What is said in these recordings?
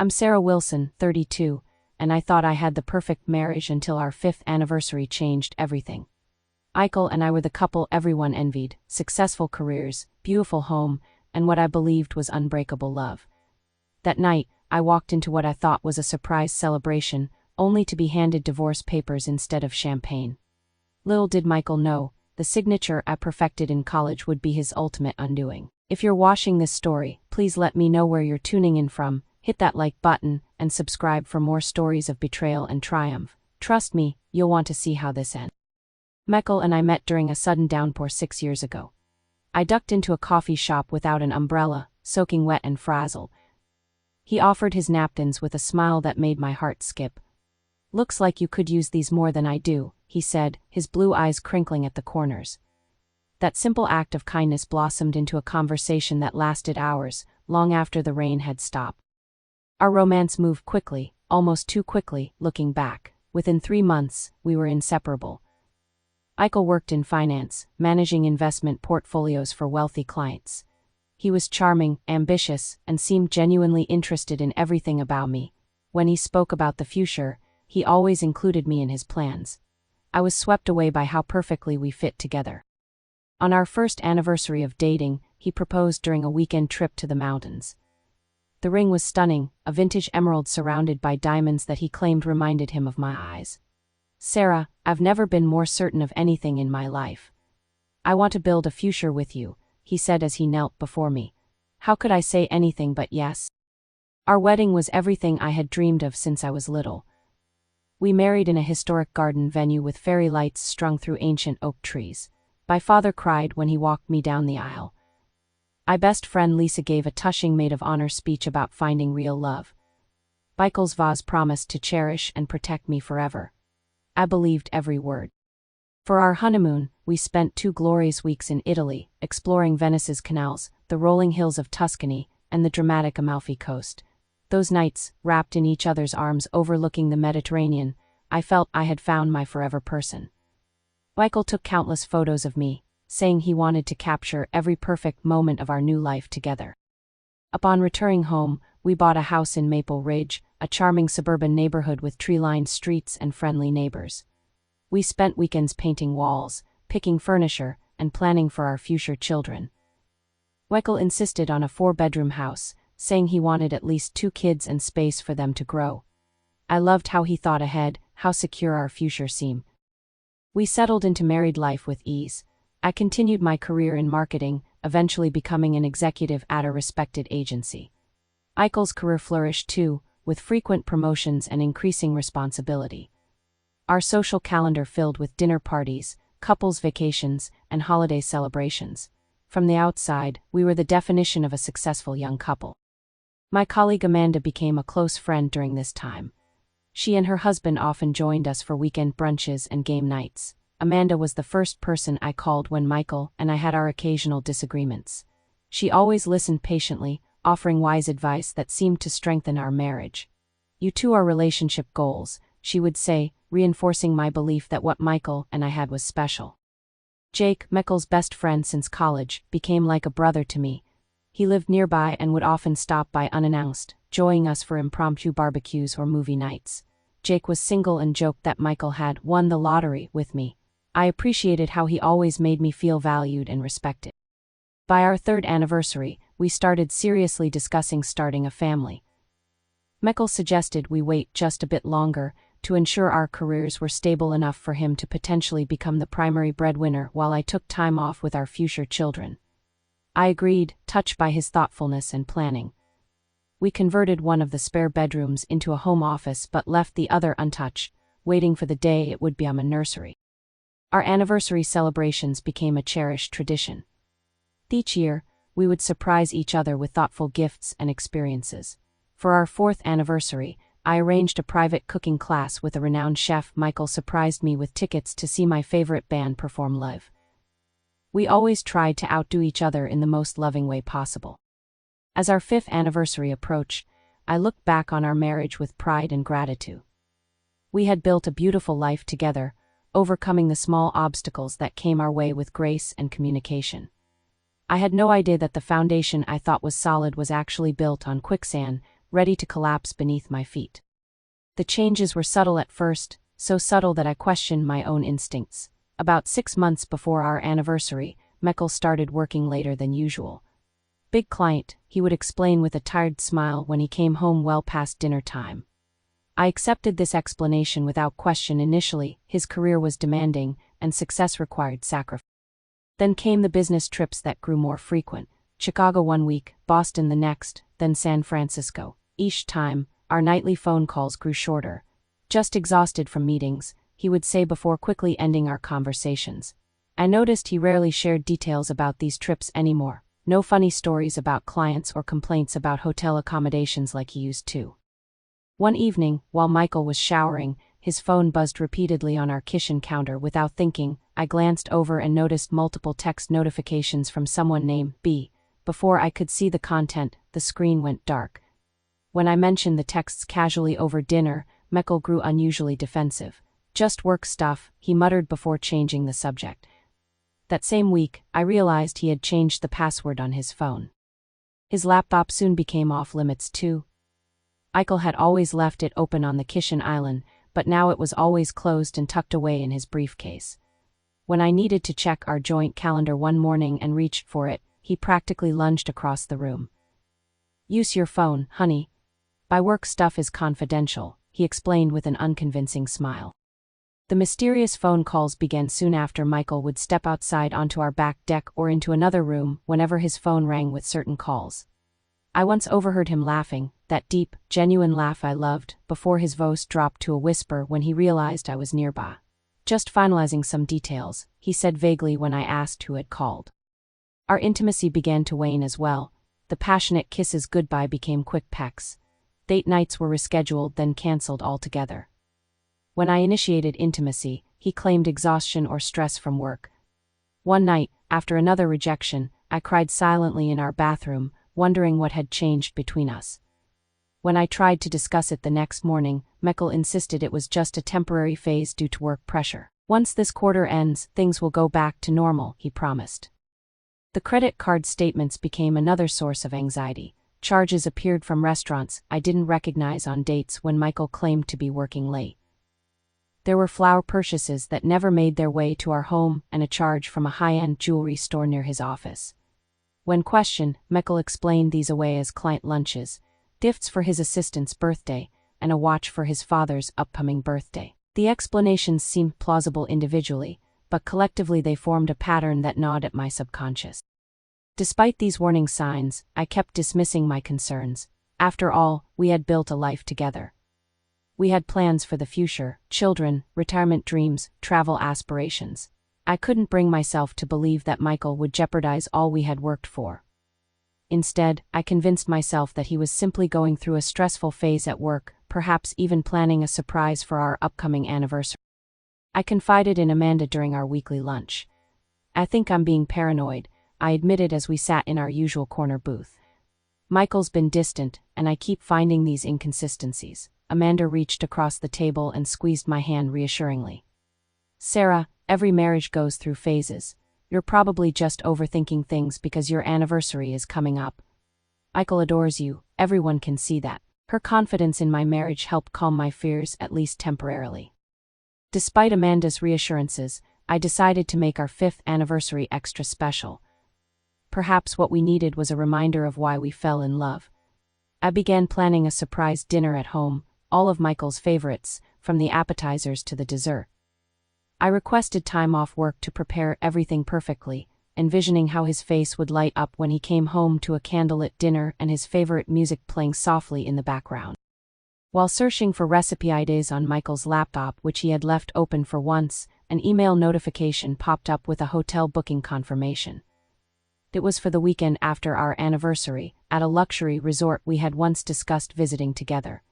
I'm Sarah Wilson, 32, and I thought I had the perfect marriage until our 5th anniversary changed everything. Eichel and I were the couple everyone envied: successful careers, beautiful home, and what I believed was unbreakable love. That night, I walked into what I thought was a surprise celebration, only to be handed divorce papers instead of champagne. Little did Michael know, the signature I perfected in college would be his ultimate undoing. If you're watching this story, please let me know where you're tuning in from, hit that like button, and subscribe for more stories of betrayal and triumph. Trust me, you'll want to see how this ends. Michael and I met during a sudden downpour 6 years ago. I ducked into a coffee shop without an umbrella, soaking wet and frazzled. He offered his napkins with a smile that made my heart skip. "Looks like you could use these more than I do," he said, his blue eyes crinkling at the corners. That simple act of kindness blossomed into a conversation that lasted hours, long after the rain had stopped. Our romance moved quickly, almost too quickly, looking back. Within 3 months, we were inseparable. Eichel worked in finance, managing investment portfolios for wealthy clients. He was charming, ambitious, and seemed genuinely interested in everything about me. When he spoke about the future, he always included me in his plans. I was swept away by how perfectly we fit together. On our 1st anniversary of dating, he proposed during a weekend trip to the mountains. The ring was stunning, a vintage emerald surrounded by diamonds that he claimed reminded him of my eyes. "Sarah, I've never been more certain of anything in my life. I want to build a future with you," he said as he knelt before me. How could I say anything but yes? Our wedding was everything I had dreamed of since I was little. We married in a historic garden venue with fairy lights strung through ancient oak trees. My father cried when he walked me down the aisle. My best friend Lisa gave a touching maid of honor speech about finding real love. Michael's vase promised to cherish and protect me forever. I believed every word. For our honeymoon, we spent 2 glorious weeks in Italy, exploring Venice's canals, the rolling hills of Tuscany, and the dramatic Amalfi Coast. Those nights, wrapped in each other's arms overlooking the Mediterranean, I felt I had found my forever person. Michael took countless photos of me, saying he wanted to capture every perfect moment of our new life together. Upon returning home, we bought a house in Maple Ridge, a charming suburban neighborhood with tree-lined streets and friendly neighbors. We spent weekends painting walls, picking furniture, and planning for our future children. Michael insisted on a 4-bedroom house, saying he wanted at least 2 kids and space for them to grow. I loved how he thought ahead, how secure our future seemed. We settled into married life with ease. I continued my career in marketing, eventually becoming an executive at a respected agency. Eichel's career flourished too, with frequent promotions and increasing responsibility. Our social calendar filled with dinner parties, couples vacations, and holiday celebrations. From the outside, we were the definition of a successful young couple. My colleague Amanda became a close friend during this time. She and her husband often joined us for weekend brunches and game nights. Amanda was the first person I called when Michael and I had our occasional disagreements. She always listened patiently, offering wise advice that seemed to strengthen our marriage. "You two are relationship goals," she would say, reinforcing my belief that what Michael and I had was special. Jake, Michael's best friend since college, became like a brother to me. He lived nearby and would often stop by unannounced, joining us for impromptu barbecues or movie nights. Jake was single and joked that Michael had won the lottery with me. I appreciated how he always made me feel valued and respected. By our 3rd anniversary, we started seriously discussing starting a family. Michael suggested we wait just a bit longer to ensure our careers were stable enough for him to potentially become the primary breadwinner while I took time off with our future children. I agreed, touched by his thoughtfulness and planning. We converted one of the spare bedrooms into a home office but left the other untouched, waiting for the day it would become a nursery. Our anniversary celebrations became a cherished tradition. Each year, we would surprise each other with thoughtful gifts and experiences. For our 4th anniversary, I arranged a private cooking class with a renowned chef. Michael surprised me with tickets to see my favorite band perform live. We always tried to outdo each other in the most loving way possible. As our 5th anniversary approached, I looked back on our marriage with pride and gratitude. We had built a beautiful life together, overcoming the small obstacles that came our way with grace and communication. I had no idea that the foundation I thought was solid was actually built on quicksand, ready to collapse beneath my feet. The changes were subtle at first, so subtle that I questioned my own instincts. About 6 months before our anniversary, Michael started working later than usual. "Big client," he would explain with a tired smile when he came home well past dinner time. I accepted this explanation without question initially. His career was demanding, and success required sacrifice. Then came the business trips that grew more frequent. Chicago one week, Boston the next, then San Francisco. Each time, our nightly phone calls grew shorter. "Just exhausted from meetings," he would say before quickly ending our conversations. I noticed he rarely shared details about these trips anymore. No funny stories about clients or complaints about hotel accommodations like he used to. One evening, while Michael was showering, his phone buzzed repeatedly on our kitchen counter. Without thinking, I glanced over and noticed multiple text notifications from someone named B. Before I could see the content, the screen went dark. When I mentioned the texts casually over dinner, Michael grew unusually defensive. "Just work stuff," he muttered before changing the subject. That same week, I realized he had changed the password on his phone. His laptop soon became off-limits too. Michael had always left it open on the kitchen island, but now it was always closed and tucked away in his briefcase. When I needed to check our joint calendar one morning and reached for it, he practically lunged across the room. "Use your phone, honey. My work stuff is confidential," he explained with an unconvincing smile. The mysterious phone calls began soon after. Michael would step outside onto our back deck or into another room whenever his phone rang with certain calls. I once overheard him laughing, that deep, genuine laugh I loved, before his voice dropped to a whisper when he realized I was nearby. "Just finalizing some details," he said vaguely when I asked who had called. Our intimacy began to wane as well. The passionate kisses goodbye became quick pecks. Date nights were rescheduled, then canceled altogether. When I initiated intimacy, he claimed exhaustion or stress from work. One night, after another rejection, I cried silently in our bathroom, wondering what had changed between us. When I tried to discuss it the next morning, Michael insisted it was just a temporary phase due to work pressure. "Once this quarter ends, things will go back to normal," he promised. The credit card statements became another source of anxiety. Charges appeared from restaurants I didn't recognize on dates when Michael claimed to be working late. There were flower purchases that never made their way to our home and a charge from a high-end jewelry store near his office. When questioned, Michael explained these away as client lunches, gifts for his assistant's birthday, and a watch for his father's upcoming birthday. The explanations seemed plausible individually, but collectively they formed a pattern that gnawed at my subconscious. Despite these warning signs, I kept dismissing my concerns. After all, we had built a life together. We had plans for the future, children, retirement dreams, travel aspirations. I couldn't bring myself to believe that Michael would jeopardize all we had worked for. Instead, I convinced myself that he was simply going through a stressful phase at work, perhaps even planning a surprise for our upcoming anniversary. I confided in Amanda during our weekly lunch. "I think I'm being paranoid," I admitted as we sat in our usual corner booth. "Michael's been distant, and I keep finding these inconsistencies." Amanda reached across the table and squeezed my hand reassuringly. "Sarah, every marriage goes through phases. You're probably just overthinking things because your anniversary is coming up. Michael adores you, everyone can see that." Her confidence in my marriage helped calm my fears, at least temporarily. Despite Amanda's reassurances, I decided to make our 5th anniversary extra special. Perhaps what we needed was a reminder of why we fell in love. I began planning a surprise dinner at home, all of Michael's favorites, from the appetizers to the dessert. I requested time off work to prepare everything perfectly, envisioning how his face would light up when he came home to a candlelit dinner and his favorite music playing softly in the background. While searching for recipe ideas on Michael's laptop, which he had left open for once, an email notification popped up with a hotel booking confirmation. It was for the weekend after our anniversary, at a luxury resort we had once discussed visiting together.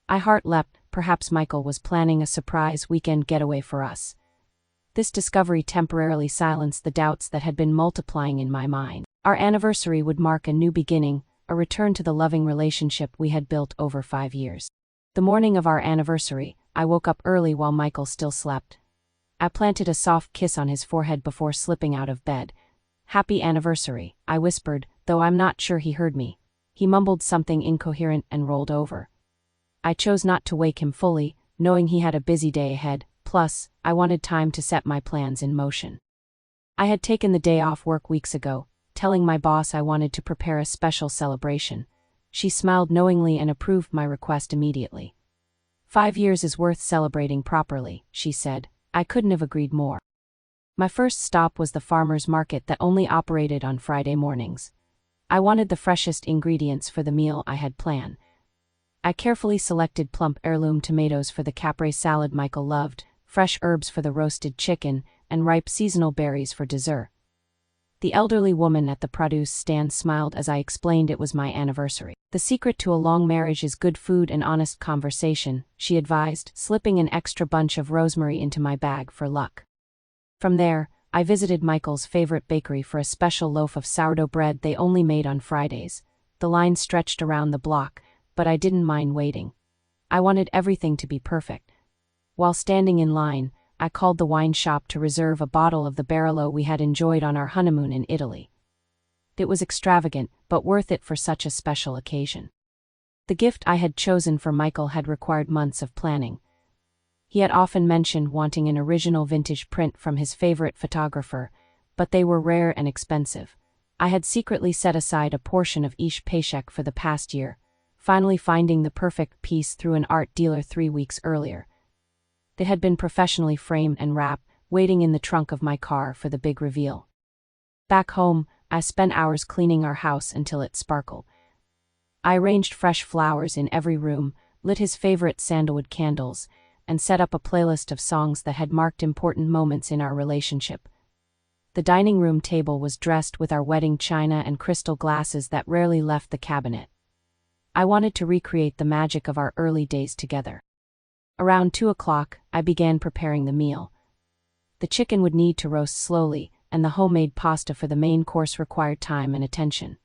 My heart leapt. Perhaps Michael was planning a surprise weekend getaway for us. This discovery temporarily silenced the doubts that had been multiplying in my mind. Our anniversary would mark a new beginning, a return to the loving relationship we had built over 5 years. The morning of our anniversary, I woke up early while Michael still slept. I planted a soft kiss on his forehead before slipping out of bed. "Happy anniversary," I whispered, though I'm not sure he heard me. He mumbled something incoherent and rolled over. I chose not to wake him fully, knowing he had a busy day ahead, plus, I wanted time to set my plans in motion. I had taken the day off work weeks ago, telling my boss I wanted to prepare a special celebration. She smiled knowingly and approved my request immediately. 5 years is worth celebrating properly, she said. I couldn't have agreed more. My first stop was the farmer's market that only operated on Friday mornings. I wanted the freshest ingredients for the meal I had planned. I carefully selected plump heirloom tomatoes for the capre salad Michael loved, fresh herbs for the roasted chicken, and ripe seasonal berries for dessert. The elderly woman at the produce stand smiled as I explained it was my anniversary. The secret to a long marriage is good food and honest conversation, she advised, slipping an extra bunch of rosemary into my bag for luck. From there, I visited Michael's favorite bakery for a special loaf of sourdough bread they only made on Fridays. The line stretched around the block, but I didn't mind waiting. I wanted everything to be perfect. While standing in line, I called the wine shop to reserve a bottle of the Barolo we had enjoyed on our honeymoon in Italy. It was extravagant, but worth it for such a special occasion. The gift I had chosen for Michael had required months of planning. He had often mentioned wanting an original vintage print from his favorite photographer, but they were rare and expensive. I had secretly set aside a portion of each paycheck for the past year, finally finding the perfect piece through an art dealer 3 weeks earlier. It had been professionally framed and wrapped, waiting in the trunk of my car for the big reveal. Back home, I spent hours cleaning our house until it sparkled. I arranged fresh flowers in every room, lit his favorite sandalwood candles, and set up a playlist of songs that had marked important moments in our relationship. The dining room table was dressed with our wedding china and crystal glasses that rarely left the cabinet. I wanted to recreate the magic of our early days together. Around 2 o'clock, I began preparing the meal. The chicken would need to roast slowly, and the homemade pasta for the main course required time and attention.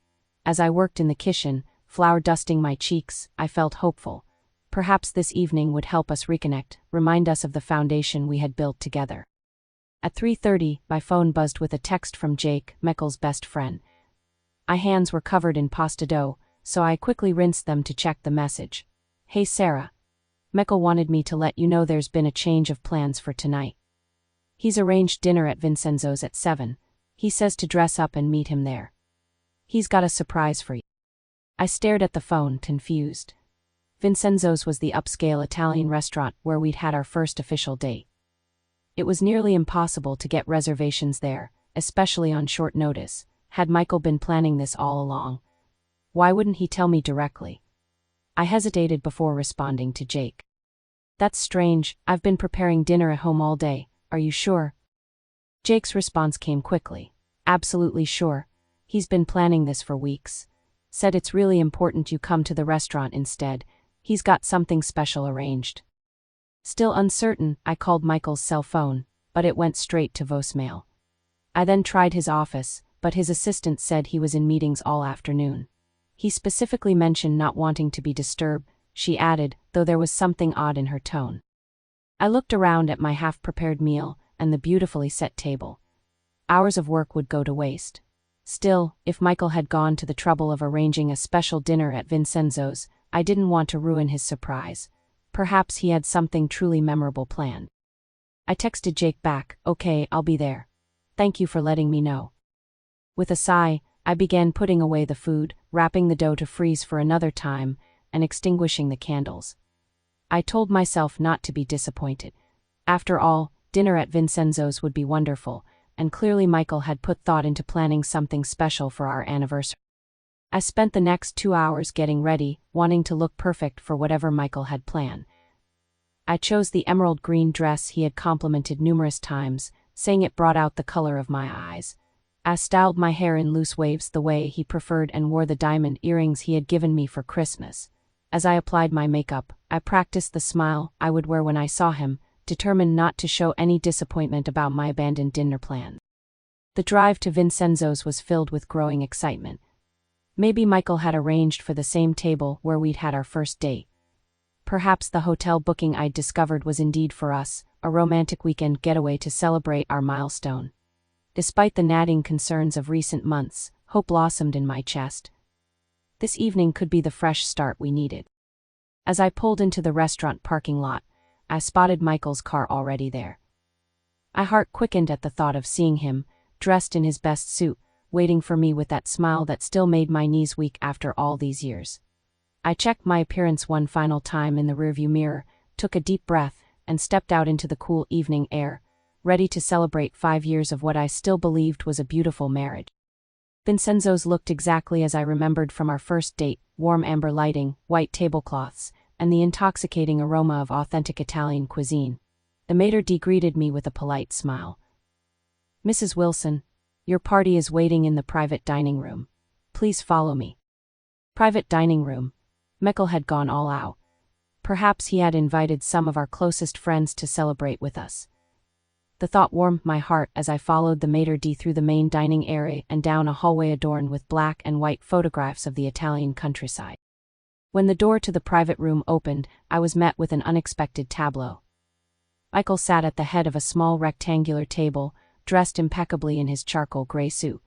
As I worked in the kitchen, flour dusting my cheeks, I felt hopeful. Perhaps this evening would help us reconnect, remind us of the foundation we had built together. At 3:30, my phone buzzed with a text from Jake, Michael's best friend. My hands were covered in pasta dough, so I quickly rinsed them to check the message. "Hey Sarah. Michael wanted me to let you know there's been a change of plans for tonight. He's arranged dinner at Vincenzo's at 7. He says to dress up and meet him there. He's got a surprise for you." I stared at the phone, confused. Vincenzo's was the upscale Italian restaurant where we'd had our first official date. It was nearly impossible to get reservations there, especially on short notice. Had Michael been planning this all along? Why wouldn't he tell me directly? I hesitated before responding to Jake. "That's strange, I've been preparing dinner at home all day, are you sure?" Jake's response came quickly. "Absolutely sure. He's been planning this for weeks. Said it's really important you come to the restaurant instead. He's got something special arranged." Still uncertain, I called Michael's cell phone, but it went straight to voicemail. I then tried his office, but his assistant said he was in meetings all afternoon. He specifically mentioned not wanting to be disturbed, she added, though there was something odd in her tone. I looked around at my half-prepared meal and the beautifully set table. Hours of work would go to waste. Still, if Michael had gone to the trouble of arranging a special dinner at Vincenzo's, I didn't want to ruin his surprise. Perhaps he had something truly memorable planned. I texted Jake back, "Okay, I'll be there. Thank you for letting me know." With a sigh, I began putting away the food, wrapping the dough to freeze for another time, and extinguishing the candles. I told myself not to be disappointed. After all, dinner at Vincenzo's would be wonderful, and clearly Michael had put thought into planning something special for our anniversary. I spent the next 2 hours getting ready, wanting to look perfect for whatever Michael had planned. I chose the emerald green dress he had complimented numerous times, saying it brought out the color of my eyes. I styled my hair in loose waves the way he preferred and wore the diamond earrings he had given me for Christmas. As I applied my makeup, I practiced the smile I would wear when I saw him, determined not to show any disappointment about my abandoned dinner plan. The drive to Vincenzo's was filled with growing excitement. Maybe Michael had arranged for the same table where we'd had our first date. Perhaps the hotel booking I'd discovered was indeed for us, a romantic weekend getaway to celebrate our milestone. Despite the nagging concerns of recent months, hope blossomed in my chest. This evening could be the fresh start we needed. As I pulled into the restaurant parking lot, I spotted Michael's car already there. My heart quickened at the thought of seeing him, dressed in his best suit, waiting for me with that smile that still made my knees weak after all these years. I checked my appearance one final time in the rearview mirror, took a deep breath, and stepped out into the cool evening air, ready to celebrate 5 years of what I still believed was a beautiful marriage. Vincenzo's looked exactly as I remembered from our first date: warm amber lighting, white tablecloths, and the intoxicating aroma of authentic Italian cuisine. The maitre d' greeted me with a polite smile. "Mrs. Wilson, your party is waiting in the private dining room. Please follow me." Private dining room. Michael had gone all out. Perhaps he had invited some of our closest friends to celebrate with us. The thought warmed my heart as I followed the maitre d' through the main dining area and down a hallway adorned with black and white photographs of the Italian countryside. When the door to the private room opened, I was met with an unexpected tableau. Michael sat at the head of a small rectangular table, dressed impeccably in his charcoal gray suit.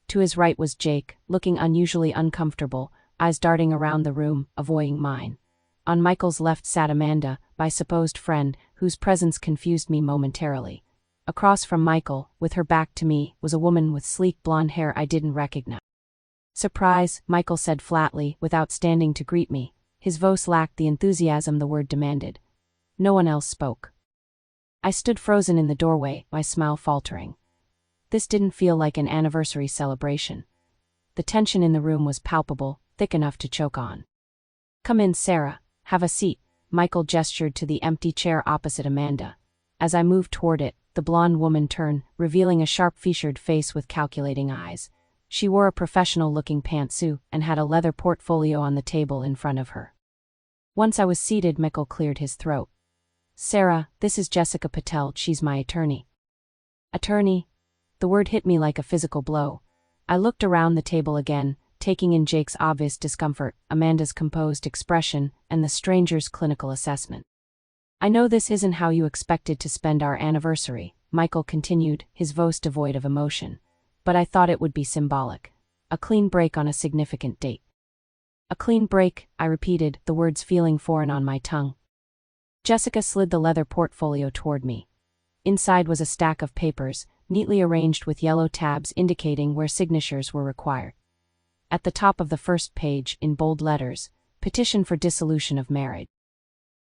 To his right was Jake, looking unusually uncomfortable, eyes darting around the room, avoiding mine. On Michael's left sat Amanda, my supposed friend, whose presence confused me momentarily. Across from Michael, with her back to me, was a woman with sleek blonde hair I didn't recognize. "Surprise," Michael said flatly, without standing to greet me. His voice lacked the enthusiasm the word demanded. No one else spoke. I stood frozen in the doorway, my smile faltering. This didn't feel like an anniversary celebration. The tension in the room was palpable, thick enough to choke on. "Come in, Sarah. Have a seat." Michael gestured to the empty chair opposite Amanda. As I moved toward it, the blonde woman turned, revealing a sharp-featured face with calculating eyes. She wore a professional-looking pantsuit and had a leather portfolio on the table in front of her. Once I was seated, Michael cleared his throat. "Sarah, this is Jessica Patel. She's my attorney." "Attorney?" The word hit me like a physical blow. I looked around the table again, taking in Jake's obvious discomfort, Amanda's composed expression, and the stranger's clinical assessment. "I know this isn't how you expected to spend our anniversary," Michael continued, his voice devoid of emotion. "But I thought it would be symbolic. A clean break on a significant date." "A clean break," I repeated, the words feeling foreign on my tongue. Jessica slid the leather portfolio toward me. Inside was a stack of papers, neatly arranged with yellow tabs indicating where signatures were required. At the top of the first page, in bold letters, "Petition for dissolution of marriage."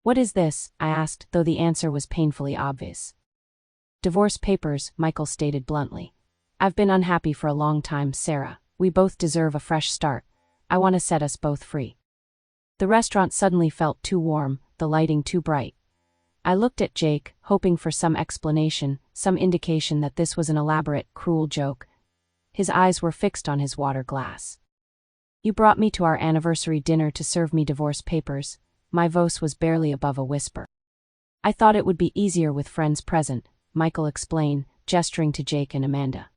"What is this?" I asked, though the answer was painfully obvious. "Divorce papers," Michael stated bluntly. "I've been unhappy for a long time, Sarah. We both deserve a fresh start. I want to set us both free." The restaurant suddenly felt too warm, the lighting too bright. I looked at Jake, hoping for some explanation, some indication that this was an elaborate, cruel joke. His eyes were fixed on his water glass. "You brought me to our anniversary dinner to serve me divorce papers." My voice was barely above a whisper. "I thought it would be easier with friends present," Michael explained, gesturing to Jake and Amanda.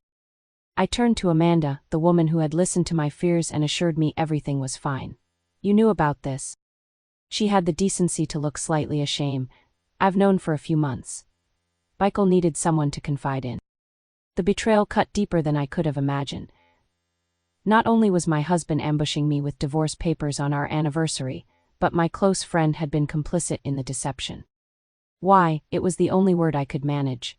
I turned to Amanda, the woman who had listened to my fears and assured me everything was fine. "You knew about this?" She had the decency to look slightly ashamed. "I've known for a few months." Michael needed someone to confide in. The betrayal cut deeper than I could have imagined. Not only was my husband ambushing me with divorce papers on our anniversary, but my close friend had been complicit in the deception. Why? It was the only word I could manage.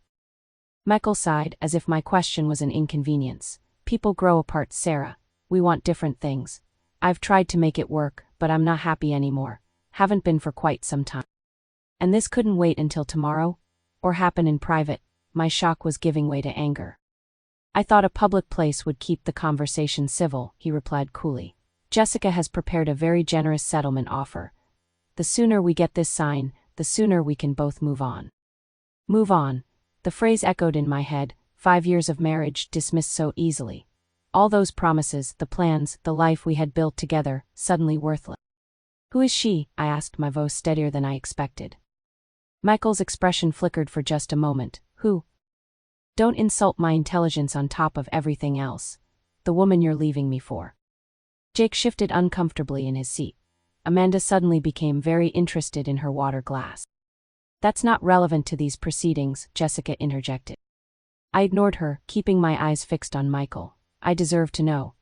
Michael sighed, as if my question was an inconvenience. "People grow apart, Sarah. We want different things. I've tried to make it work, but I'm not happy anymore. Haven't been for quite some time." "And this couldn't wait until tomorrow? Or happen in private?" My shock was giving way to anger. "I thought a public place would keep the conversation civil," he replied coolly. "Jessica has prepared a very generous settlement offer. The sooner we get this signed, the sooner we can both move on." Move on. The phrase echoed in my head, 5 years of marriage dismissed so easily. All those promises, the plans, the life we had built together, suddenly worthless. "Who is she?" I asked, my voice steadier than I expected. Michael's expression flickered for just a moment. "Who?" "Don't insult my intelligence on top of everything else. The woman you're leaving me for." Jake shifted uncomfortably in his seat. Amanda suddenly became very interested in her water glass. "That's not relevant to these proceedings," Jessica interjected. I ignored her, keeping my eyes fixed on Michael. I deserve to know.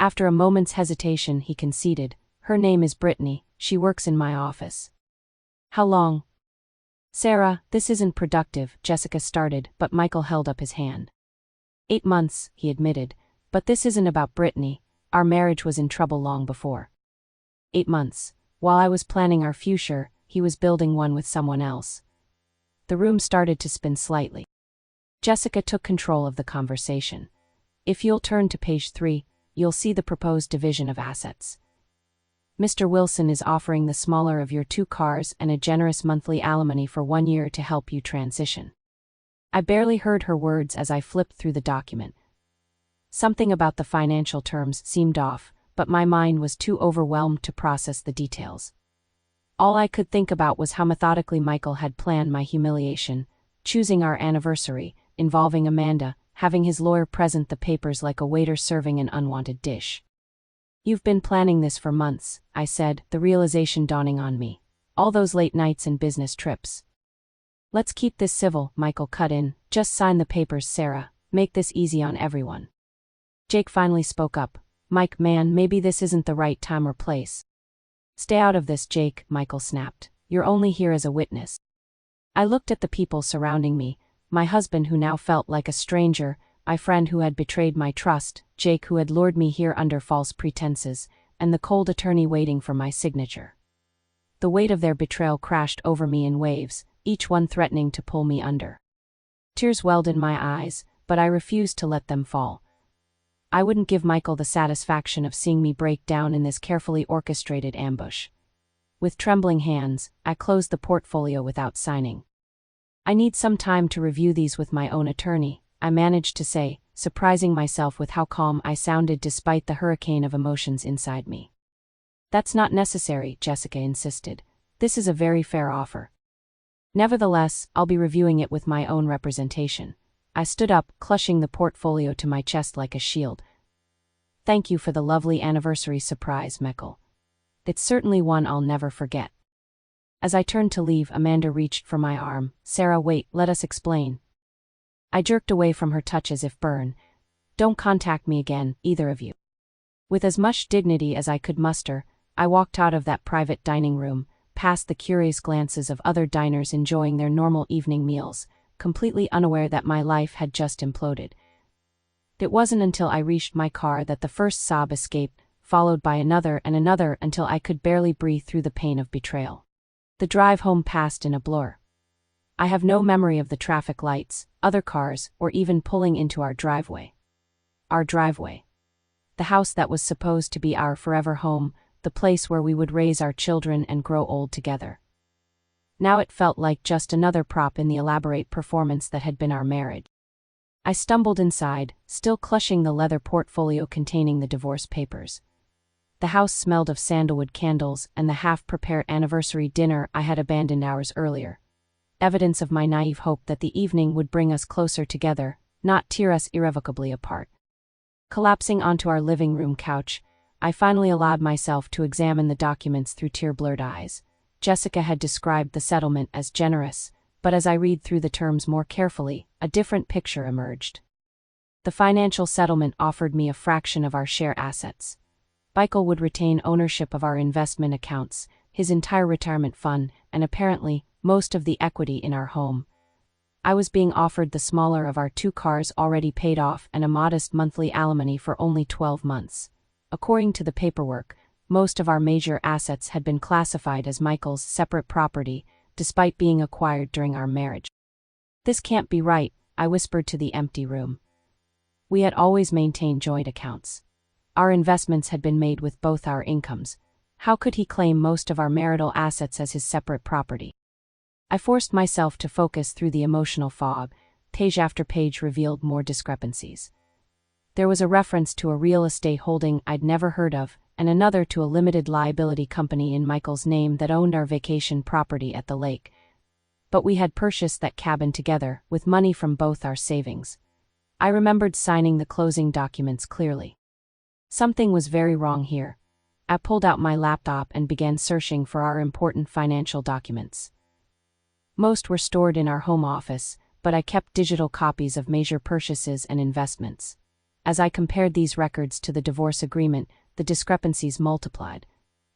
After a moment's hesitation, he conceded, "Her name is Brittany, she works in my office." "How long?" "Sarah, this isn't productive," Jessica started, but Michael held up his hand. 8 months, he admitted, "but this isn't about Brittany. Our marriage was in trouble long before." 8 months. While I was planning our future, he was building one with someone else. The room started to spin slightly. Jessica took control of the conversation. "If you'll turn to page 3, you'll see the proposed division of assets. Mr. Wilson is offering the smaller of your 2 cars and a generous monthly alimony for 1 year to help you transition." I barely heard her words as I flipped through the document. Something about the financial terms seemed off, but my mind was too overwhelmed to process the details. All I could think about was how methodically Michael had planned my humiliation, choosing our anniversary, involving Amanda, having his lawyer present the papers like a waiter serving an unwanted dish. "You've been planning this for months," I said, the realization dawning on me. "All those late nights and business trips." "Let's keep this civil," Michael cut in. "Just sign the papers, Sarah. Make this easy on everyone." Jake finally spoke up. "Mike, man, maybe this isn't the right time or place." "Stay out of this, Jake," Michael snapped. "You're only here as a witness." I looked at the people surrounding me, my husband who now felt like a stranger, my friend who had betrayed my trust, Jake who had lured me here under false pretenses, and the cold attorney waiting for my signature. The weight of their betrayal crashed over me in waves, each one threatening to pull me under. Tears welled in my eyes, but I refused to let them fall. I wouldn't give Michael the satisfaction of seeing me break down in this carefully orchestrated ambush. With trembling hands, I closed the portfolio without signing. "I need some time to review these with my own attorney," I managed to say, surprising myself with how calm I sounded despite the hurricane of emotions inside me. "That's not necessary," Jessica insisted. "This is a very fair offer." "Nevertheless, I'll be reviewing it with my own representation." I stood up, clutching the portfolio to my chest like a shield. "Thank you for the lovely anniversary surprise, Michael. It's certainly one I'll never forget." As I turned to leave, Amanda reached for my arm. "Sarah, wait, let us explain." I jerked away from her touch as if burned. "Don't contact me again, either of you." With as much dignity as I could muster, I walked out of that private dining room, past the curious glances of other diners enjoying their normal evening meals, completely unaware that my life had just imploded. It wasn't until I reached my car that the first sob escaped, followed by another and another until I could barely breathe through the pain of betrayal. The drive home passed in a blur. I have no memory of the traffic lights, other cars, or even pulling into our driveway. Our driveway. The house that was supposed to be our forever home, the place where we would raise our children and grow old together. Now it felt like just another prop in the elaborate performance that had been our marriage. I stumbled inside, still clutching the leather portfolio containing the divorce papers. The house smelled of sandalwood candles and the half-prepared anniversary dinner I had abandoned hours earlier. Evidence of my naive hope that the evening would bring us closer together, not tear us irrevocably apart. Collapsing onto our living room couch, I finally allowed myself to examine the documents through tear-blurred eyes. Jessica had described the settlement as generous, but as I read through the terms more carefully, a different picture emerged. The financial settlement offered me a fraction of our share assets. Michael would retain ownership of our investment accounts, his entire retirement fund, and apparently, most of the equity in our home. I was being offered the smaller of our 2 cars already paid off and a modest monthly alimony for only 12 months. According to the paperwork, most of our major assets had been classified as Michael's separate property, despite being acquired during our marriage. "This can't be right," I whispered to the empty room. We had always maintained joint accounts. Our investments had been made with both our incomes. How could he claim most of our marital assets as his separate property? I forced myself to focus through the emotional fog. Page after page revealed more discrepancies. There was a reference to a real estate holding I'd never heard of, and another to a limited liability company in Michael's name that owned our vacation property at the lake. But we had purchased that cabin together, with money from both our savings. I remembered signing the closing documents clearly. Something was very wrong here. I pulled out my laptop and began searching for our important financial documents. Most were stored in our home office, but I kept digital copies of major purchases and investments. As I compared these records to the divorce agreement, the discrepancies multiplied.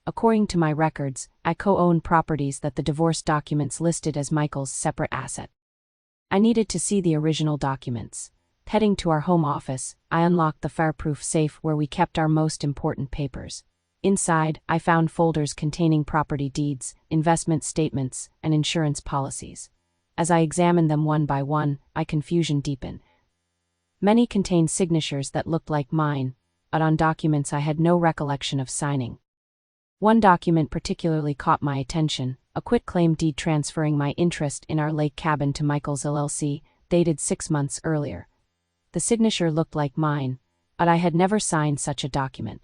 According to my records, I co-owned properties that the divorce documents listed as Michael's separate asset. I needed to see the original documents. Heading to our home office, I unlocked the fireproof safe where we kept our most important papers. Inside, I found folders containing property deeds, investment statements, and insurance policies. As I examined them one by one, my confusion deepened. Many contained signatures that looked like mine, but on documents I had no recollection of signing. One document particularly caught my attention, a quitclaim deed transferring my interest in our lake cabin to Michael's LLC, dated 6 months earlier. The signature looked like mine, but I had never signed such a document.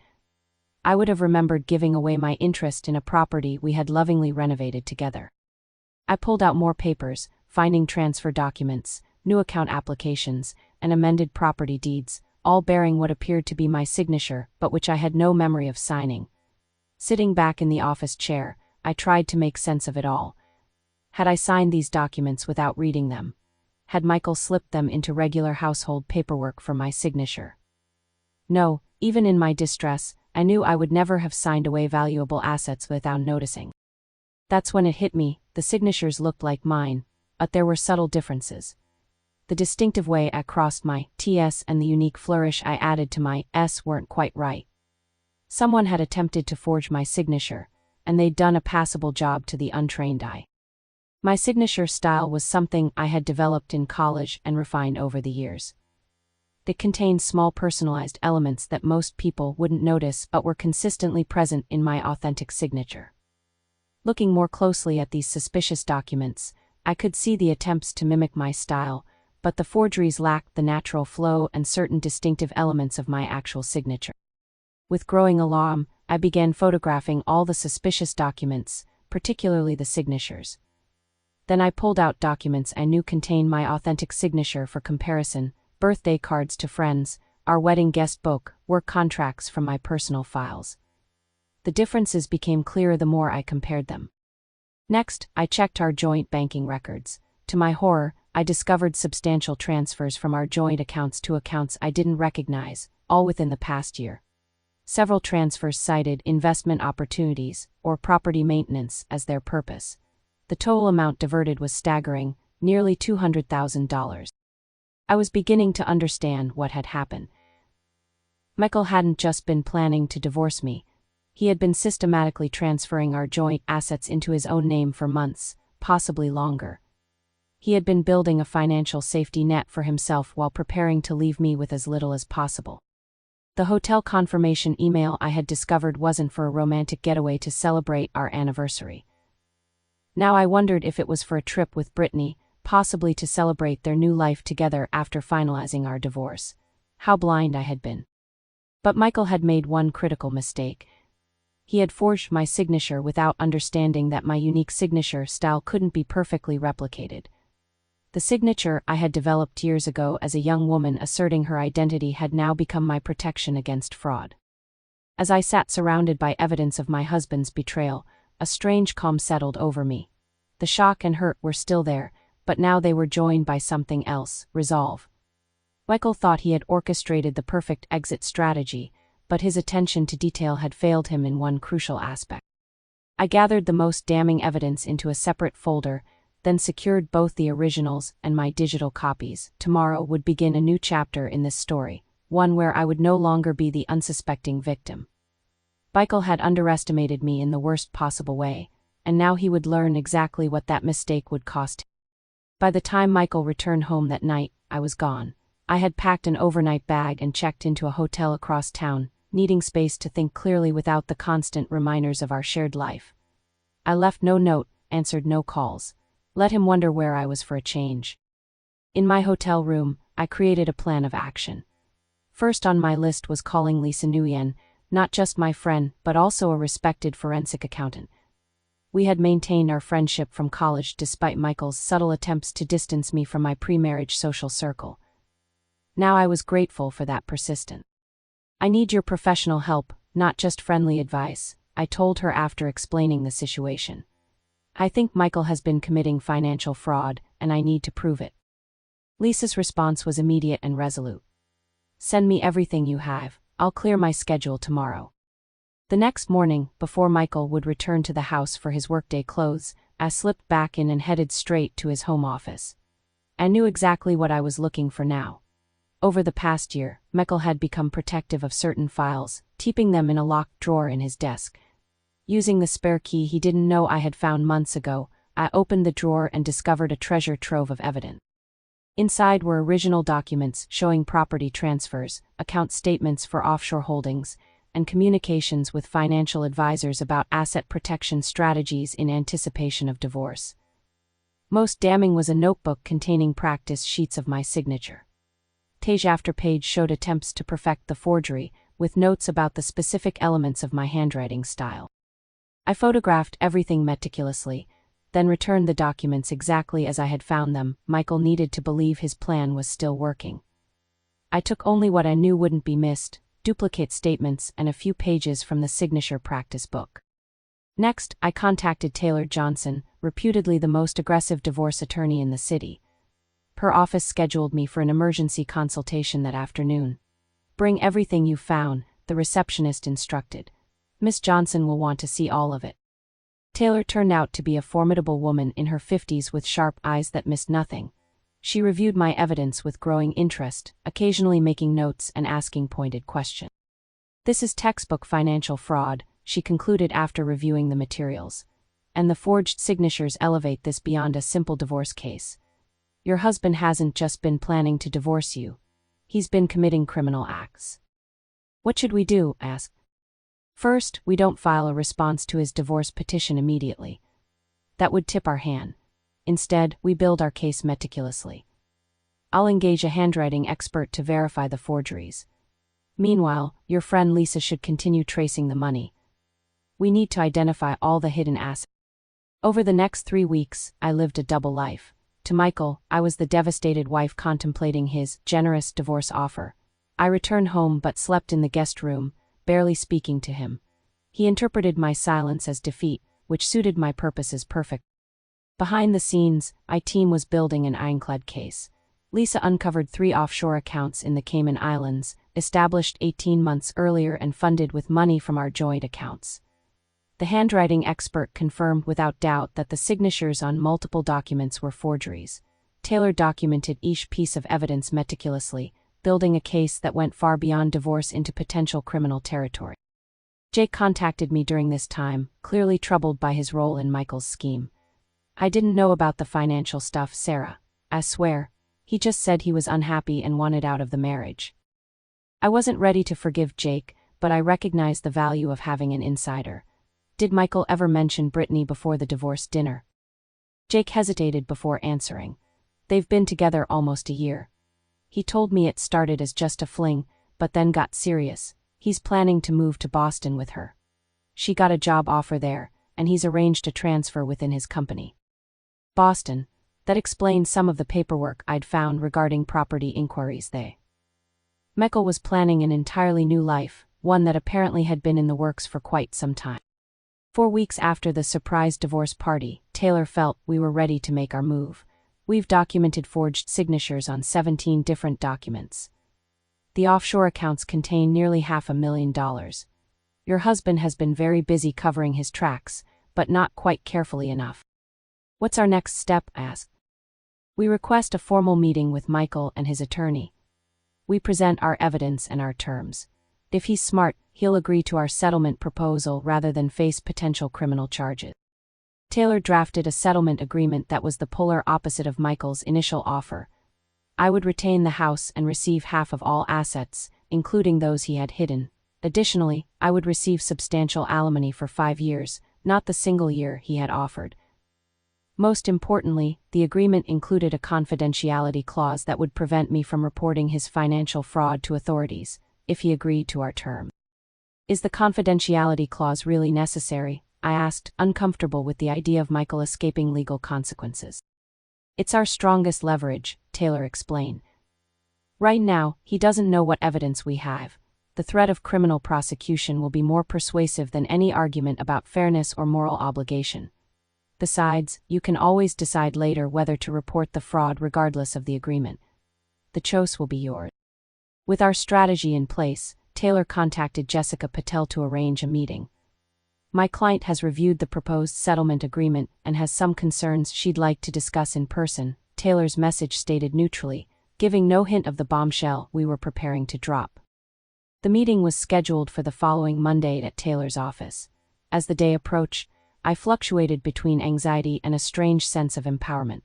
I would have remembered giving away my interest in a property we had lovingly renovated together. I pulled out more papers, finding transfer documents, new account applications, and amended property deeds, all bearing what appeared to be my signature but which I had no memory of signing. Sitting back in the office chair, I tried to make sense of it all. Had I signed these documents without reading them? Had Michael slipped them into regular household paperwork for my signature? No, even in my distress, I knew I would never have signed away valuable assets without noticing. That's when it hit me, the signatures looked like mine, but there were subtle differences. The distinctive way I crossed my T's and the unique flourish I added to my S weren't quite right. Someone had attempted to forge my signature, and they'd done a passable job to the untrained eye. My signature style was something I had developed in college and refined over the years. It contained small personalized elements that most people wouldn't notice but were consistently present in my authentic signature. Looking more closely at these suspicious documents, I could see the attempts to mimic my style, but the forgeries lacked the natural flow and certain distinctive elements of my actual signature. With growing alarm, I began photographing all the suspicious documents, particularly the signatures. Then I pulled out documents I knew contained my authentic signature for comparison: birthday cards to friends, our wedding guest book, work contracts from my personal files. The differences became clearer the more I compared them. Next, I checked our joint banking records. To my horror, I discovered substantial transfers from our joint accounts to accounts I didn't recognize, all within the past year. Several transfers cited investment opportunities or property maintenance as their purpose. The total amount diverted was staggering, nearly $200,000. I was beginning to understand what had happened. Michael hadn't just been planning to divorce me. He had been systematically transferring our joint assets into his own name for months, possibly longer. He had been building a financial safety net for himself while preparing to leave me with as little as possible. The hotel confirmation email I had discovered wasn't for a romantic getaway to celebrate our anniversary. Now I wondered if it was for a trip with Brittany, possibly to celebrate their new life together after finalizing our divorce. How blind I had been. But Michael had made one critical mistake. He had forged my signature without understanding that my unique signature style couldn't be perfectly replicated. The signature I had developed years ago as a young woman asserting her identity had now become my protection against fraud. As I sat surrounded by evidence of my husband's betrayal, a strange calm settled over me. The shock and hurt were still there, but now they were joined by something else: resolve. Michael thought he had orchestrated the perfect exit strategy, but his attention to detail had failed him in one crucial aspect. I gathered the most damning evidence into a separate folder, then secured both the originals and my digital copies. Tomorrow would begin a new chapter in this story, one where I would no longer be the unsuspecting victim. Michael had underestimated me in the worst possible way, and now he would learn exactly what that mistake would cost him. By the time Michael returned home that night, I was gone. I had packed an overnight bag and checked into a hotel across town, needing space to think clearly without the constant reminders of our shared life. I left no note, answered no calls. Let him wonder where I was for a change. In my hotel room, I created a plan of action. First on my list was calling Lisa Nguyen, not just my friend, but also a respected forensic accountant. We had maintained our friendship from college despite Michael's subtle attempts to distance me from my pre-marriage social circle. Now I was grateful for that persistence. I need your professional help, not just friendly advice, I told her after explaining the situation. I think Michael has been committing financial fraud, and I need to prove it. Lisa's response was immediate and resolute. Send me everything you have, I'll clear my schedule tomorrow. The next morning, before Michael would return to the house for his workday clothes, I slipped back in and headed straight to his home office. I knew exactly what I was looking for now. Over the past year, Michael had become protective of certain files, keeping them in a locked drawer in his desk. Using the spare key he didn't know I had found months ago, I opened the drawer and discovered a treasure trove of evidence. Inside were original documents showing property transfers, account statements for offshore holdings, and communications with financial advisors about asset protection strategies in anticipation of divorce. Most damning was a notebook containing practice sheets of my signature. Page after page showed attempts to perfect the forgery, with notes about the specific elements of my handwriting style. I photographed everything meticulously, then returned the documents exactly as I had found them. Michael needed to believe his plan was still working. I took only what I knew wouldn't be missed, duplicate statements and a few pages from the signature practice book. Next, I contacted Taylor Johnson, reputedly the most aggressive divorce attorney in the city. Her office scheduled me for an emergency consultation that afternoon. Bring everything you found, the receptionist instructed. Miss Johnson will want to see all of it. Taylor turned out to be a formidable woman in her 50s with sharp eyes that missed nothing. She reviewed my evidence with growing interest, occasionally making notes and asking pointed questions. This is textbook financial fraud, she concluded after reviewing the materials. And the forged signatures elevate this beyond a simple divorce case. Your husband hasn't just been planning to divorce you. He's been committing criminal acts. What should we do? I asked. First, we don't file a response to his divorce petition immediately. That would tip our hand. Instead, we build our case meticulously. I'll engage a handwriting expert to verify the forgeries. Meanwhile, your friend Lisa should continue tracing the money. We need to identify all the hidden assets. Over the next 3 weeks, I lived a double life. To Michael, I was the devastated wife contemplating his generous divorce offer. I returned home but slept in the guest room, barely speaking to him. He interpreted my silence as defeat, which suited my purposes perfectly. Behind the scenes, my team was building an ironclad case. Lisa uncovered 3 offshore accounts in the Cayman Islands, established 18 months earlier and funded with money from our joint accounts. The handwriting expert confirmed without doubt that the signatures on multiple documents were forgeries. Taylor documented each piece of evidence meticulously, building a case that went far beyond divorce into potential criminal territory. Jake contacted me during this time, clearly troubled by his role in Michael's scheme. I didn't know about the financial stuff, Sarah. I swear. He just said he was unhappy and wanted out of the marriage. I wasn't ready to forgive Jake, but I recognized the value of having an insider. Did Michael ever mention Brittany before the divorce dinner? Jake hesitated before answering. They've been together almost a year. He told me it started as just a fling, but then got serious. He's planning to move to Boston with her. She got a job offer there, and he's arranged a transfer within his company. Boston. That explained some of the paperwork I'd found regarding property inquiries there. Michael was planning an entirely new life, one that apparently had been in the works for quite some time. 4 weeks after the surprise divorce party, Taylor felt we were ready to make our move. We've documented forged signatures on 17 different documents. The offshore accounts contain nearly $500,000. Your husband has been very busy covering his tracks, but not quite carefully enough. What's our next step? I asked. We request a formal meeting with Michael and his attorney. We present our evidence and our terms. If he's smart, he'll agree to our settlement proposal rather than face potential criminal charges. Taylor drafted a settlement agreement that was the polar opposite of Michael's initial offer. I would retain the house and receive half of all assets, including those he had hidden. Additionally, I would receive substantial alimony for 5 years, not the single year he had offered. Most importantly, the agreement included a confidentiality clause that would prevent me from reporting his financial fraud to authorities, if he agreed to our terms. Is the confidentiality clause really necessary? I asked, uncomfortable with the idea of Michael escaping legal consequences. It's our strongest leverage, Taylor explained. Right now, he doesn't know what evidence we have. The threat of criminal prosecution will be more persuasive than any argument about fairness or moral obligation. Besides, you can always decide later whether to report the fraud regardless of the agreement. The choice will be yours. With our strategy in place, Taylor contacted Jessica Patel to arrange a meeting. My client has reviewed the proposed settlement agreement and has some concerns she'd like to discuss in person, Taylor's message stated neutrally, giving no hint of the bombshell we were preparing to drop. The meeting was scheduled for the following Monday at Taylor's office. As the day approached, I fluctuated between anxiety and a strange sense of empowerment.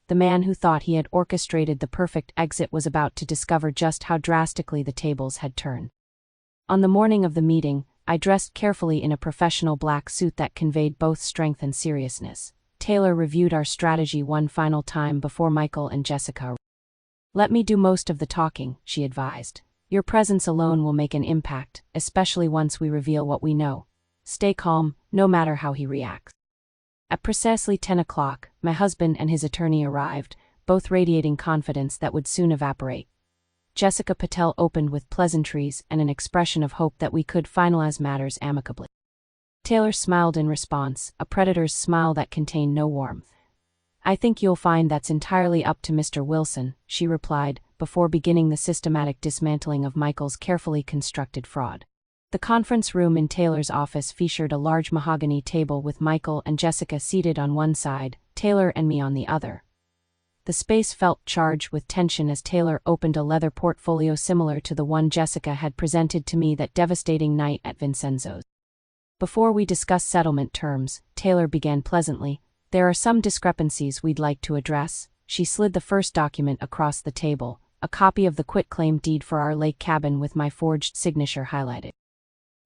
The man who thought he had orchestrated the perfect exit was about to discover just how drastically the tables had turned. On the morning of the meeting, I dressed carefully in a professional black suit that conveyed both strength and seriousness. Taylor reviewed our strategy one final time before Michael and Jessica. "Let me do most of the talking," she advised. "Your presence alone will make an impact, especially once we reveal what we know. Stay calm, no matter how he reacts." At precisely 10 o'clock, my husband and his attorney arrived, both radiating confidence that would soon evaporate. Jessica Patel opened with pleasantries and an expression of hope that we could finalize matters amicably. Taylor smiled in response, a predator's smile that contained no warmth. "I think you'll find that's entirely up to Mr. Wilson," she replied, before beginning the systematic dismantling of Michael's carefully constructed fraud. The conference room in Taylor's office featured a large mahogany table with Michael and Jessica seated on one side, Taylor and me on the other. The space felt charged with tension as Taylor opened a leather portfolio similar to the one Jessica had presented to me that devastating night at Vincenzo's. "Before we discuss settlement terms," Taylor began pleasantly, "there are some discrepancies we'd like to address." She slid the first document across the table, a copy of the quitclaim deed for our lake cabin with my forged signature highlighted.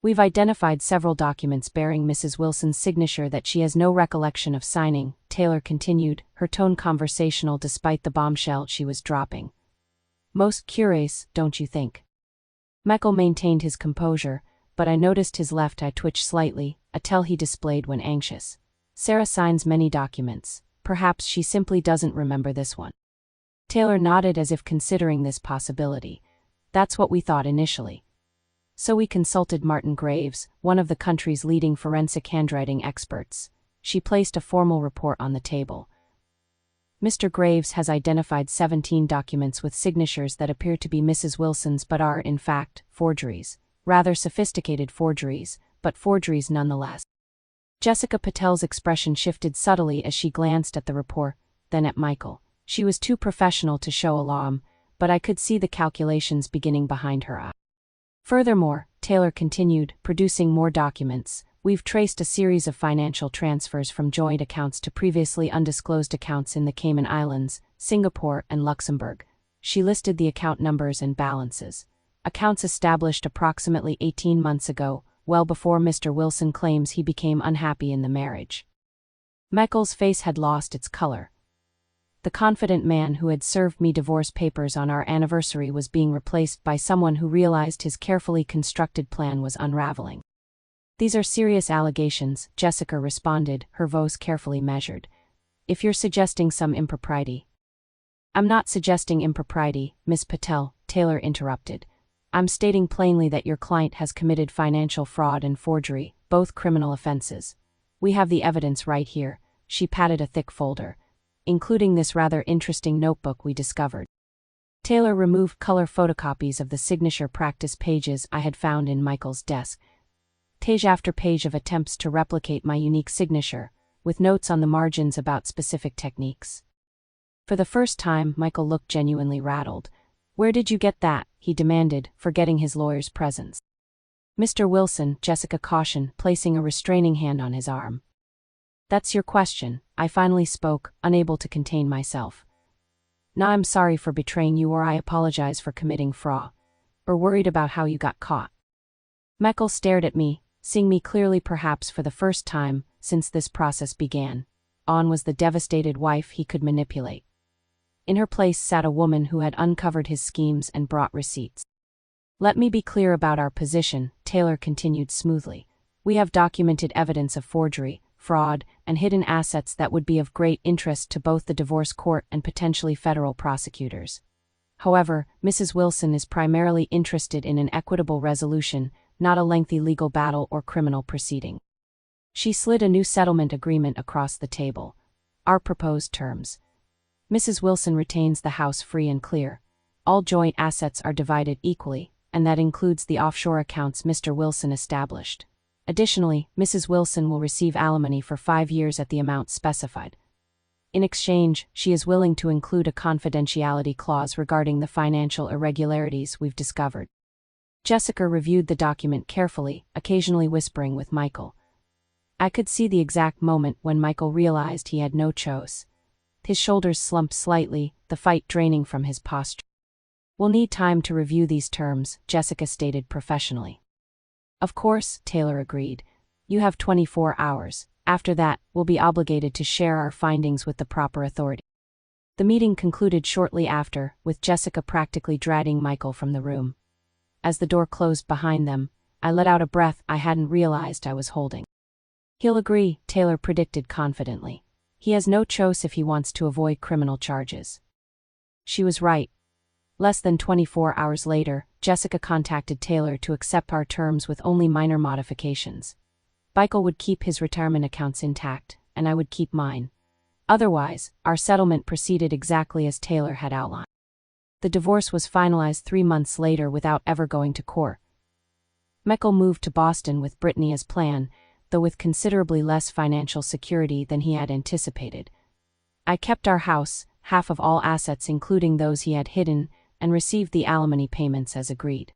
"We've identified several documents bearing Mrs. Wilson's signature that she has no recollection of signing," Taylor continued, her tone conversational despite the bombshell she was dropping. "Most curious, don't you think?" Michael maintained his composure, but I noticed his left eye twitch slightly, a tell he displayed when anxious. "Sarah signs many documents. Perhaps she simply doesn't remember this one." Taylor nodded as if considering this possibility. "That's what we thought initially. So we consulted Martin Graves, one of the country's leading forensic handwriting experts." She placed a formal report on the table. "Mr. Graves has identified 17 documents with signatures that appear to be Mrs. Wilson's but are, in fact, forgeries. Rather sophisticated forgeries, but forgeries nonetheless." Jessica Patel's expression shifted subtly as she glanced at the report, then at Michael. She was too professional to show alarm, but I could see the calculations beginning behind her eye. "Furthermore," Taylor continued, producing more documents, "we've traced a series of financial transfers from joint accounts to previously undisclosed accounts in the Cayman Islands, Singapore, and Luxembourg." She listed the account numbers and balances. "Accounts established approximately 18 months ago, well before Mr. Wilson claims he became unhappy in the marriage." Michael's face had lost its color. The confident man who had served me divorce papers on our anniversary was being replaced by someone who realized his carefully constructed plan was unraveling. "These are serious allegations," Jessica responded, her voice carefully measured. "If you're suggesting some impropriety—" "I'm not suggesting impropriety, Miss Patel," Taylor interrupted. "I'm stating plainly that your client has committed financial fraud and forgery, both criminal offenses. We have the evidence right here." She patted a thick folder, "including this rather interesting notebook we discovered." Taylor removed color photocopies of the signature practice pages I had found in Michael's desk. Page after page of attempts to replicate my unique signature, with notes on the margins about specific techniques. For the first time, Michael looked genuinely rattled. "Where did you get that?" he demanded, forgetting his lawyer's presence. "Mr. Wilson," Jessica cautioned, placing a restraining hand on his arm. "That's your question," I finally spoke, unable to contain myself. "Now I'm sorry for betraying you, or I apologize for committing fraud. Or worried about how you got caught." Michael stared at me, seeing me clearly perhaps for the first time since this process began. On was the devastated wife he could manipulate. In her place sat a woman who had uncovered his schemes and brought receipts. "Let me be clear about our position," Taylor continued smoothly. "We have documented evidence of forgery, fraud, and hidden assets that would be of great interest to both the divorce court and potentially federal prosecutors. However, Mrs. Wilson is primarily interested in an equitable resolution, not a lengthy legal battle or criminal proceeding." She slid a new settlement agreement across the table. "Our proposed terms. Mrs. Wilson retains the house free and clear. All joint assets are divided equally, and that includes the offshore accounts Mr. Wilson established. Additionally, Mrs. Wilson will receive alimony for 5 years at the amount specified. In exchange, she is willing to include a confidentiality clause regarding the financial irregularities we've discovered. Jessica reviewed the document carefully, occasionally whispering with Michael. I could see the exact moment when Michael realized he had no choice. His shoulders slumped slightly, the fight draining from his posture. We'll need time to review these terms, Jessica stated professionally. Of course, Taylor agreed. You have 24 hours. After that, we'll be obligated to share our findings with the proper authority. The meeting concluded shortly after, with Jessica practically dragging Michael from the room. As the door closed behind them, I let out a breath I hadn't realized I was holding. He'll agree, Taylor predicted confidently. He has no choice if he wants to avoid criminal charges. She was right. Less than 24 hours later, Jessica contacted Taylor to accept our terms with only minor modifications. Michael would keep his retirement accounts intact, and I would keep mine. Otherwise, our settlement proceeded exactly as Taylor had outlined. The divorce was finalized 3 months later without ever going to court. Michael moved to Boston with Brittany as planned, though with considerably less financial security than he had anticipated. I kept our house, half of all assets including those he had hidden, and received the alimony payments as agreed.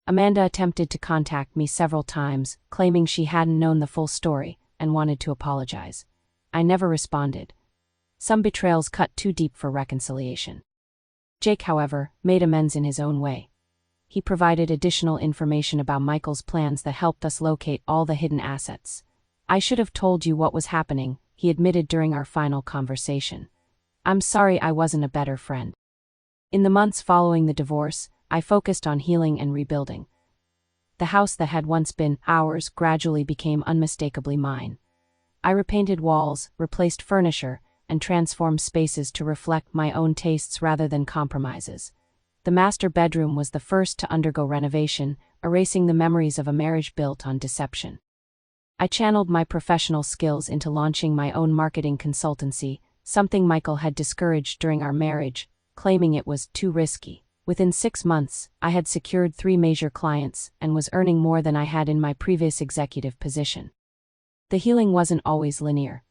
Amanda attempted to contact me several times, claiming she hadn't known the full story, and wanted to apologize. I never responded. Some betrayals cut too deep for reconciliation. Jake, however, made amends in his own way. He provided additional information about Michael's plans that helped us locate all the hidden assets. I should have told you what was happening, he admitted during our final conversation. I'm sorry I wasn't a better friend. In the months following the divorce, I focused on healing and rebuilding. The house that had once been ours gradually became unmistakably mine. I repainted walls, replaced furniture, and transformed spaces to reflect my own tastes rather than compromises. The master bedroom was the first to undergo renovation, erasing the memories of a marriage built on deception. I channeled my professional skills into launching my own marketing consultancy, something Michael had discouraged during our marriage, claiming it was too risky. Within 6 months, I had secured 3 major clients and was earning more than I had in my previous executive position. The healing wasn't always linear.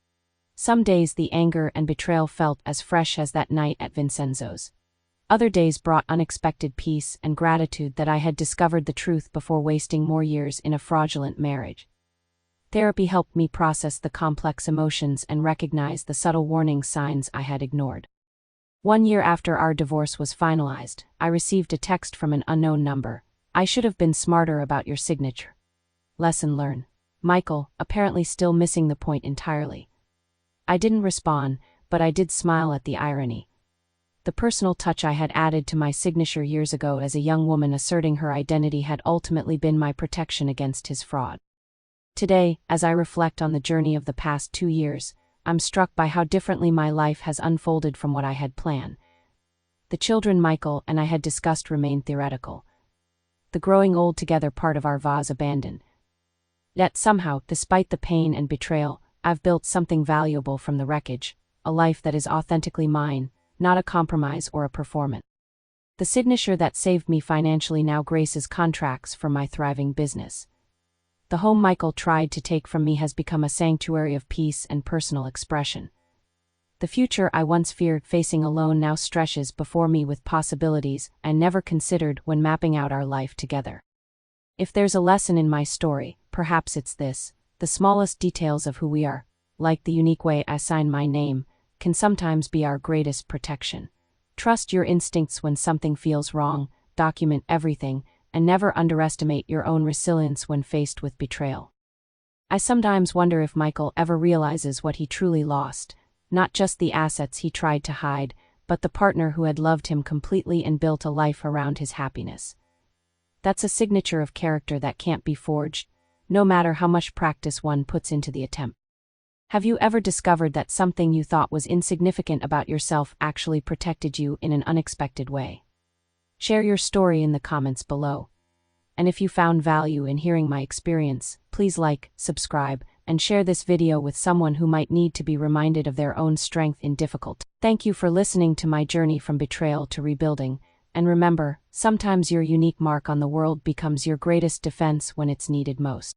Some days the anger and betrayal felt as fresh as that night at Vincenzo's. Other days brought unexpected peace and gratitude that I had discovered the truth before wasting more years in a fraudulent marriage. Therapy helped me process the complex emotions and recognize the subtle warning signs I had ignored. 1 year after our divorce was finalized, I received a text from an unknown number. I should have been smarter about your signature. Lesson learned. Michael, apparently still missing the point entirely. I didn't respond, but I did smile at the irony. The personal touch I had added to my signature years ago as a young woman asserting her identity had ultimately been my protection against his fraud. Today, as I reflect on the journey of the past 2 years, I'm struck by how differently my life has unfolded from what I had planned. The children Michael and I had discussed remained theoretical. The growing old together part of our vase abandoned. Yet somehow, despite the pain and betrayal, I've built something valuable from the wreckage, a life that is authentically mine, not a compromise or a performance. The signature that saved me financially now graces contracts for my thriving business. The home Michael tried to take from me has become a sanctuary of peace and personal expression. The future I once feared facing alone now stretches before me with possibilities I never considered when mapping out our life together. If there's a lesson in my story, perhaps it's this: the smallest details of who we are, like the unique way I sign my name, can sometimes be our greatest protection. Trust your instincts when something feels wrong, document everything, and never underestimate your own resilience when faced with betrayal. I sometimes wonder if Michael ever realizes what he truly lost, not just the assets he tried to hide, but the partner who had loved him completely and built a life around his happiness. That's a signature of character that can't be forged, no matter how much practice one puts into the attempt. Have you ever discovered that something you thought was insignificant about yourself actually protected you in an unexpected way? Share your story in the comments below. And if you found value in hearing my experience, please like, subscribe, and share this video with someone who might need to be reminded of their own strength in difficult. Thank you for listening to my journey from betrayal to rebuilding, And remember, sometimes your unique mark on the world becomes your greatest defense when it's needed most.